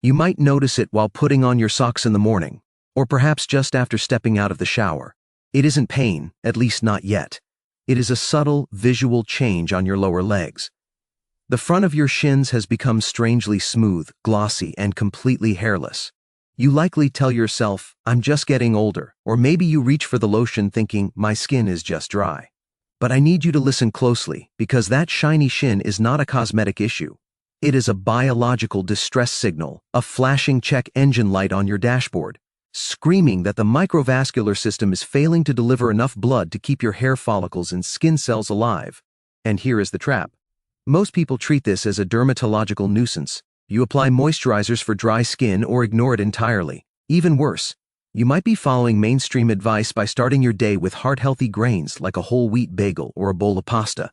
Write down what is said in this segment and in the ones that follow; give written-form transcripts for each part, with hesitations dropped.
You might notice it while putting on your socks in the morning, or perhaps just after stepping out of the shower. It isn't pain, at least not yet. It is a subtle, visual change on your lower legs. The front of your shins has become strangely smooth, glossy, and completely hairless. You likely tell yourself, "I'm just getting older," or maybe you reach for the lotion thinking, "My skin is just dry." But I need you to listen closely, because that shiny shin is not a cosmetic issue. It is a biological distress signal, a flashing check engine light on your dashboard, screaming that the microvascular system is failing to deliver enough blood to keep your hair follicles and skin cells alive. And here is the trap. Most people treat this as a dermatological nuisance. You apply moisturizers for dry skin or ignore it entirely. Even worse, you might be following mainstream advice by starting your day with heart-healthy grains like a whole wheat bagel or a bowl of pasta.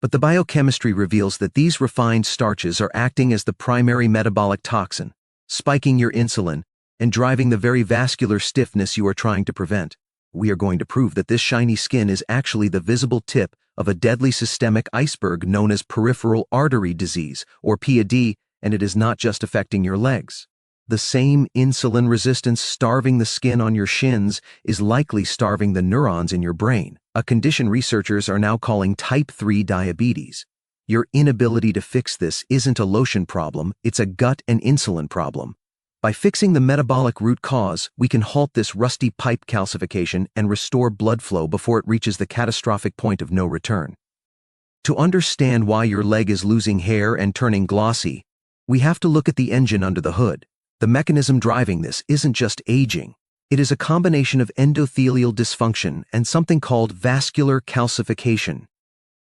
But the biochemistry reveals that these refined starches are acting as the primary metabolic toxin, spiking your insulin and driving the very vascular stiffness you are trying to prevent. We are going to prove that this shiny skin is actually the visible tip of a deadly systemic iceberg known as Peripheral Artery Disease, or PAD, and it is not just affecting your legs. The same insulin resistance starving the skin on your shins is likely starving the neurons in your brain, a condition researchers are now calling type 3 diabetes. Your inability to fix this isn't a lotion problem, it's a gut and insulin problem. By fixing the metabolic root cause, we can halt this rusty pipe calcification and restore blood flow before it reaches the catastrophic point of no return. To understand why your leg is losing hair and turning glossy, we have to look at the engine under the hood. The mechanism driving this isn't just aging. It is a combination of endothelial dysfunction and something called vascular calcification.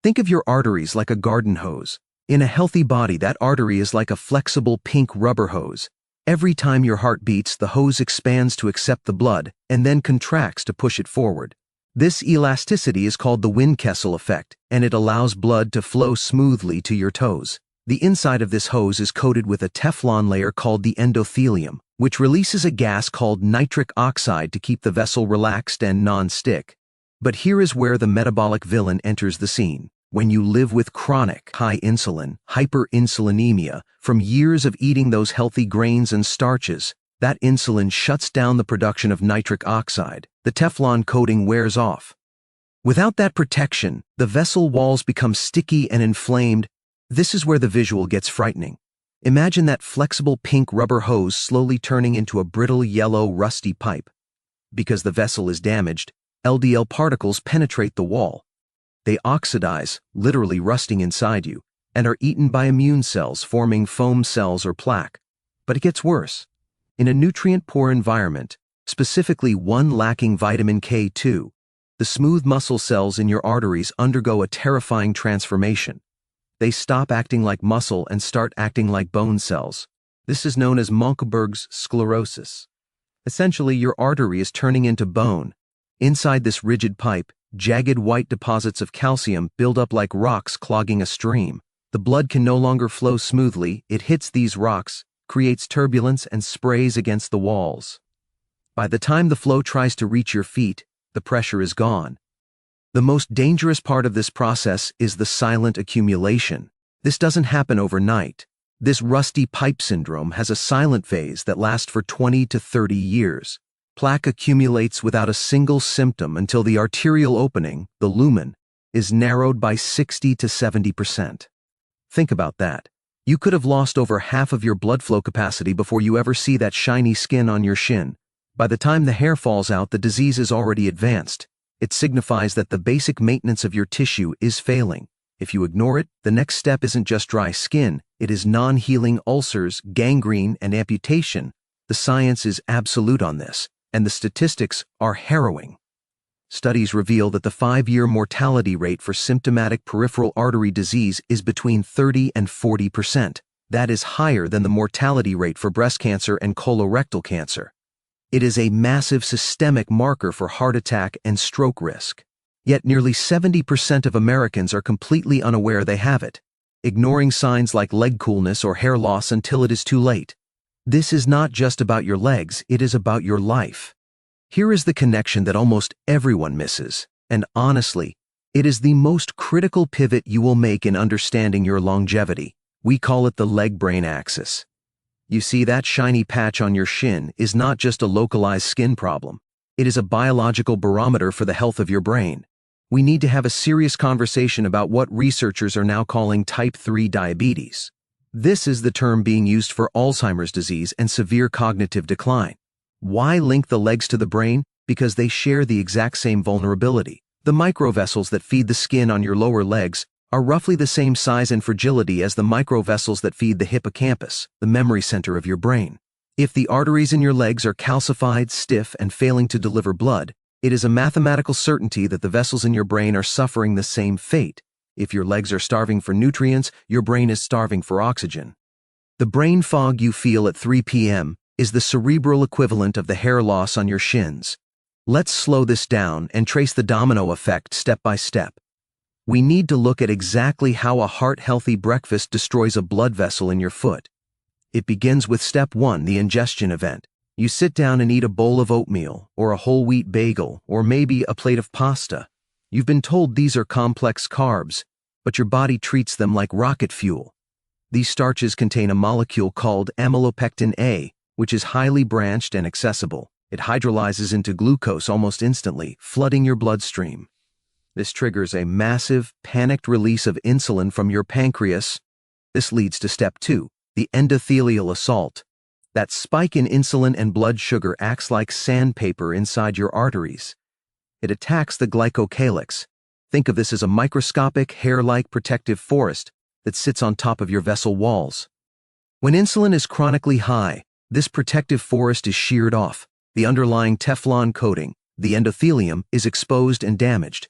Think of your arteries like a garden hose. In a healthy body, that artery is like a flexible pink rubber hose. Every time your heart beats, the hose expands to accept the blood and then contracts to push it forward. This elasticity is called the Windkessel effect, and it allows blood to flow smoothly to your toes. The inside of this hose is coated with a Teflon layer called the endothelium, which releases a gas called nitric oxide to keep the vessel relaxed and non-stick. But here is where the metabolic villain enters the scene. When you live with chronic high insulin, hyperinsulinemia, from years of eating those healthy grains and starches, that insulin shuts down the production of nitric oxide. The Teflon coating wears off. Without that protection, the vessel walls become sticky and inflamed. This is where the visual gets frightening. Imagine that flexible pink rubber hose slowly turning into a brittle yellow rusty pipe. Because the vessel is damaged, LDL particles penetrate the wall. They oxidize, literally rusting inside you, and are eaten by immune cells forming foam cells or plaque. But it gets worse. In a nutrient-poor environment, specifically one lacking vitamin K2, the smooth muscle cells in your arteries undergo a terrifying transformation. They stop acting like muscle and start acting like bone cells. This is known as Monckeberg's sclerosis. Essentially, your artery is turning into bone. Inside this rigid pipe, jagged white deposits of calcium build up like rocks clogging a stream. The blood can no longer flow smoothly. It hits these rocks, creates turbulence, and sprays against the walls. By the time the flow tries to reach your feet, the pressure is gone. The most dangerous part of this process is the silent accumulation. This doesn't happen overnight. This rusty pipe syndrome has a silent phase that lasts for 20 to 30 years. Plaque accumulates without a single symptom until the arterial opening, the lumen, is narrowed by 60 to 70%. Think about that. You could have lost over half of your blood flow capacity before you ever see that shiny skin on your shin. By the time the hair falls out, the disease is already advanced. It signifies that the basic maintenance of your tissue is failing. If you ignore it, the next step isn't just dry skin, it is non-healing ulcers, gangrene, and amputation. The science is absolute on this, and the statistics are harrowing. Studies reveal that the 5-year mortality rate for symptomatic peripheral artery disease is between 30 and 40%. That is higher than the mortality rate for breast cancer and colorectal cancer. It is a massive systemic marker for heart attack and stroke risk. Yet nearly 70% of Americans are completely unaware they have it, ignoring signs like leg coolness or hair loss until it is too late. This is not just about your legs, it is about your life. Here is the connection that almost everyone misses, and honestly, it is the most critical pivot you will make in understanding your longevity. We call it the leg-brain axis. You see, that shiny patch on your shin is not just a localized skin problem. It is a biological barometer for the health of your brain. We need to have a serious conversation about what researchers are now calling type 3 diabetes. This is the term being used for Alzheimer's disease and severe cognitive decline. Why link the legs to the brain? Because they share the exact same vulnerability. The microvessels that feed the skin on your lower legs are roughly the same size and fragility as the microvessels that feed the hippocampus, the memory center of your brain. If the arteries in your legs are calcified, stiff, and failing to deliver blood, it is a mathematical certainty that the vessels in your brain are suffering the same fate. If your legs are starving for nutrients, your brain is starving for oxygen. The brain fog you feel at 3 p.m. is the cerebral equivalent of the hair loss on your shins. Let's slow this down and trace the domino effect step by step. We need to look at exactly how a heart-healthy breakfast destroys a blood vessel in your foot. It begins with step 1, the ingestion event. You sit down and eat a bowl of oatmeal, or a whole wheat bagel, or maybe a plate of pasta. You've been told these are complex carbs, but your body treats them like rocket fuel. These starches contain a molecule called amylopectin A, which is highly branched and accessible. It hydrolyzes into glucose almost instantly, flooding your bloodstream. This triggers a massive, panicked release of insulin from your pancreas. This leads to step 2, the endothelial assault. That spike in insulin and blood sugar acts like sandpaper inside your arteries. It attacks the glycocalyx. Think of this as a microscopic, hair-like protective forest that sits on top of your vessel walls. When insulin is chronically high, this protective forest is sheared off. The underlying Teflon coating, the endothelium, is exposed and damaged.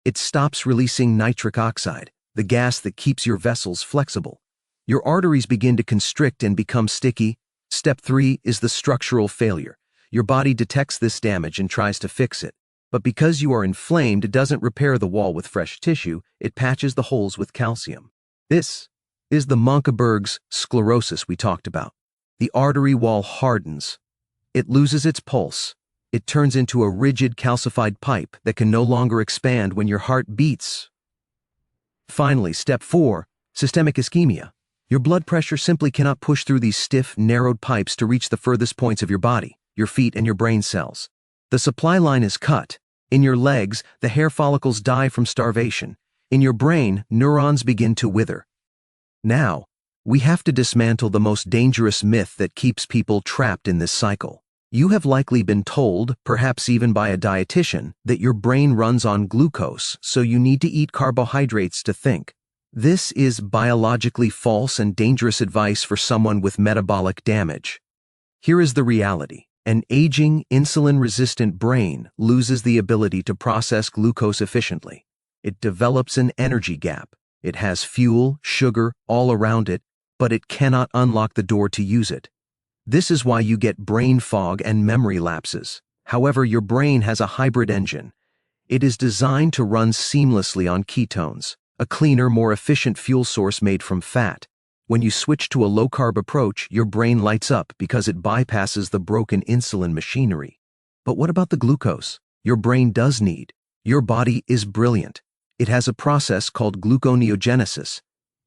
It stops releasing nitric oxide, the gas that keeps your vessels flexible. Your arteries begin to constrict and become sticky. Step 3 is the structural failure. Your body detects this damage and tries to fix it. But because you are inflamed, it doesn't repair the wall with fresh tissue, it patches the holes with calcium. This is the Monckeberg's sclerosis we talked about. The artery wall hardens. It loses its pulse. It turns into a rigid calcified pipe that can no longer expand when your heart beats. Finally, step 4, systemic ischemia. Your blood pressure simply cannot push through these stiff, narrowed pipes to reach the furthest points of your body, your feet and your brain cells. The supply line is cut. In your legs, the hair follicles die from starvation. In your brain, neurons begin to wither. Now, we have to dismantle the most dangerous myth that keeps people trapped in this cycle. You have likely been told, perhaps even by a dietitian, that your brain runs on glucose, so you need to eat carbohydrates to think. This is biologically false and dangerous advice for someone with metabolic damage. Here is the reality. An aging, insulin-resistant brain loses the ability to process glucose efficiently. It develops an energy gap. It has fuel, sugar, all around it, but it cannot unlock the door to use it. This is why you get brain fog and memory lapses. However, your brain has a hybrid engine. It is designed to run seamlessly on ketones, a cleaner, more efficient fuel source made from fat. When you switch to a low-carb approach, your brain lights up because it bypasses the broken insulin machinery. But what about the glucose your brain does need? Your body is brilliant. It has a process called gluconeogenesis.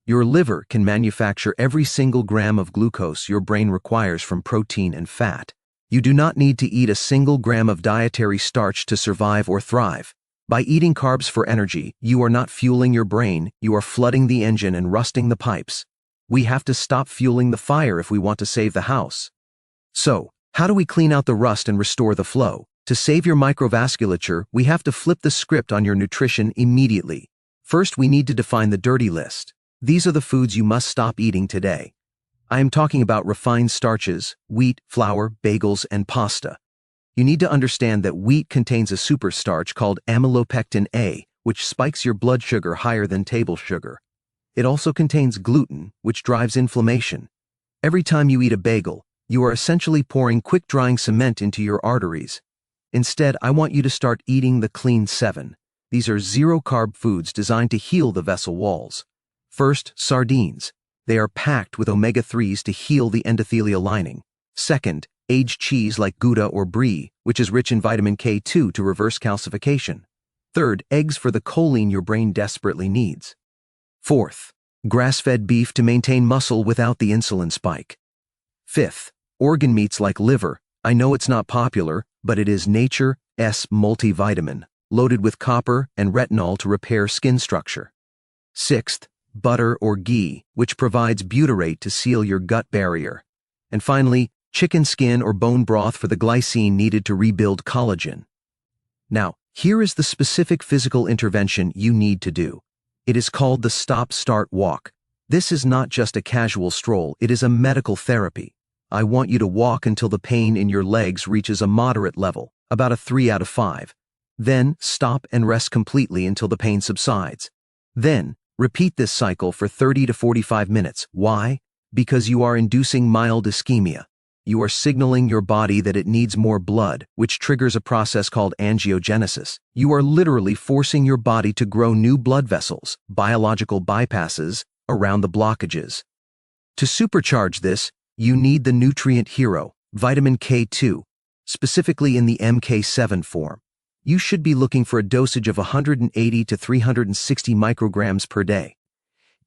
Your liver can manufacture every single gram of glucose your brain requires from protein and fat. You do not need to eat a single gram of dietary starch to survive or thrive. By eating carbs for energy, you are not fueling your brain, you are flooding the engine and rusting the pipes. We have to stop fueling the fire if we want to save the house. So, how do we clean out the rust and restore the flow? To save your microvasculature, we have to flip the script on your nutrition immediately. First, we need to define the dirty list. These are the foods you must stop eating today. I am talking about refined starches, wheat, flour, bagels, and pasta. You need to understand that wheat contains a superstarch called amylopectin A, which spikes your blood sugar higher than table sugar. It also contains gluten, which drives inflammation. Every time you eat a bagel, you are essentially pouring quick-drying cement into your arteries. Instead, I want you to start eating the Clean 7. These are zero-carb foods designed to heal the vessel walls. First, sardines. They are packed with omega-3s to heal the endothelial lining. Second, aged cheese like Gouda or Brie, which is rich in vitamin K2 to reverse calcification. Third, eggs for the choline your brain desperately needs. Fourth, grass-fed beef to maintain muscle without the insulin spike. Fifth, organ meats like liver. I know it's not popular, but it is nature's multivitamin, loaded with copper and retinol to repair skin structure. Sixth, butter or ghee, which provides butyrate to seal your gut barrier. And finally, chicken skin or bone broth for the glycine needed to rebuild collagen. Now, here is the specific physical intervention you need to do. It is called the stop-start walk. This is not just a casual stroll, it is a medical therapy. I want you to walk until the pain in your legs reaches a moderate level, about a 3 out of 5. Then, stop and rest completely until the pain subsides. Then, repeat this cycle for 30 to 45 minutes. Why? Because you are inducing mild ischemia. You are signaling your body that it needs more blood, which triggers a process called angiogenesis. You are literally forcing your body to grow new blood vessels, biological bypasses, around the blockages. To supercharge this, you need the nutrient hero, vitamin K2, specifically in the MK7 form. You should be looking for a dosage of 180 to 360 micrograms per day.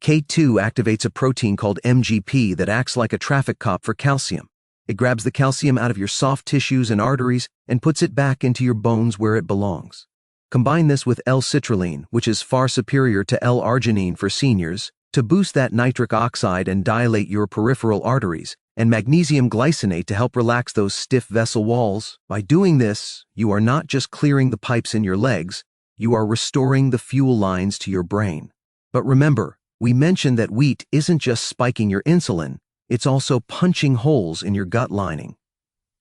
K2 activates a protein called MGP that acts like a traffic cop for calcium. It grabs the calcium out of your soft tissues and arteries and puts it back into your bones where it belongs. Combine this with L-citrulline, which is far superior to L-arginine for seniors, to boost that nitric oxide and dilate your peripheral arteries, and magnesium glycinate to help relax those stiff vessel walls. By doing this, you are not just clearing the pipes in your legs, you are restoring the fuel lines to your brain. But remember, we mentioned that wheat isn't just spiking your insulin, it's also punching holes in your gut lining.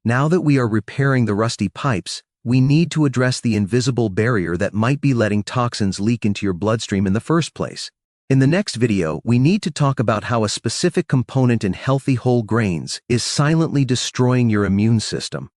Now that we are repairing the rusty pipes, we need to address the invisible barrier that might be letting toxins leak into your bloodstream in the first place. In the next video, we need to talk about how a specific component in healthy whole grains is silently destroying your immune system.